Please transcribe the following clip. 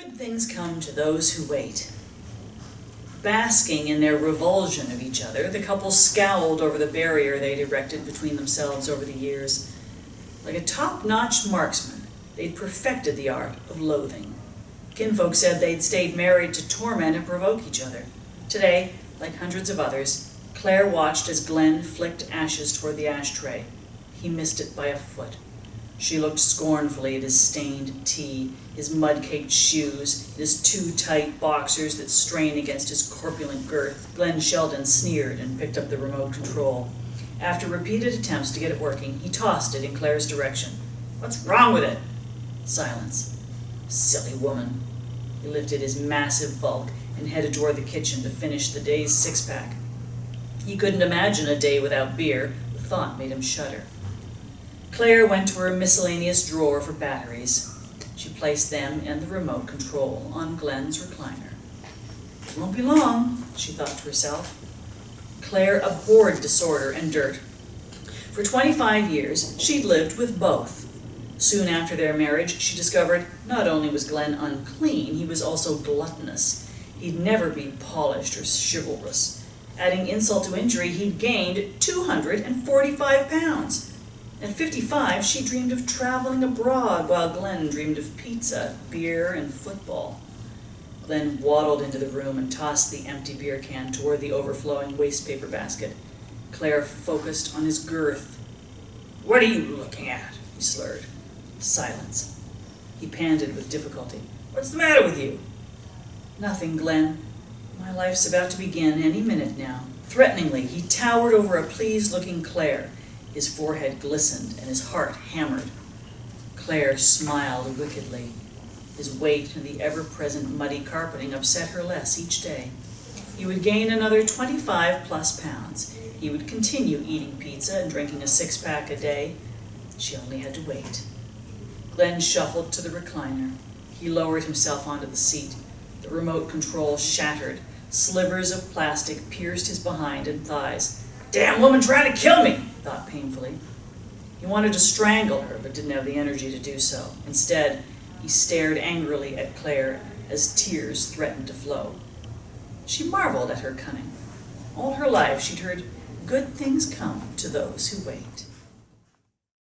Good things come to those who wait. Basking in their revulsion of each other, the couple scowled over the barrier they'd erected between themselves over the years. Like a top-notch marksman, they'd perfected the art of loathing. Kinfolk said they'd stayed married to torment and provoke each other. Today, like hundreds of others, Claire watched as Glenn flicked ashes toward the ashtray. He missed it by a foot. She looked scornfully at his stained tee, his mud-caked shoes, and his too tight boxers that strained against his corpulent girth. Glenn Sheldon sneered and picked up the remote control. After repeated attempts to get it working, he tossed it in Claire's direction. "What's wrong with it?" Silence. Silly woman. He lifted his massive bulk and headed toward the kitchen to finish the day's six-pack. He couldn't imagine a day without beer. The thought made him shudder. Claire went to her miscellaneous drawer for batteries. She placed them and the remote control on Glenn's recliner. "It won't be long," she thought to herself. Claire abhorred disorder and dirt. For 25 years, she'd lived with both. Soon after their marriage, she discovered not only was Glenn unclean, he was also gluttonous. He'd never be polished or chivalrous. Adding insult to injury, he'd gained 245 pounds. At 55, she dreamed of traveling abroad, while Glenn dreamed of pizza, beer, and football. Glenn waddled into the room and tossed the empty beer can toward the overflowing wastepaper basket. Claire focused on his girth. "What are you looking at?" he slurred. Silence. He panted with difficulty. "What's the matter with you?" "Nothing, Glenn. My life's about to begin any minute now." Threateningly, he towered over a pleased-looking Claire. His forehead glistened and his heart hammered. Claire smiled wickedly. His weight and the ever-present muddy carpeting upset her less each day. He would gain another 25-plus pounds. He would continue eating pizza and drinking a six-pack a day. She only had to wait. Glenn shuffled to the recliner. He lowered himself onto the seat. The remote control shattered. Slivers of plastic pierced his behind and thighs. "Damn woman trying to kill me," he thought painfully. He wanted to strangle her, but didn't have the energy to do so. Instead, he stared angrily at Claire as tears threatened to flow. She marveled at her cunning. All her life she'd heard, "Good things come to those who wait."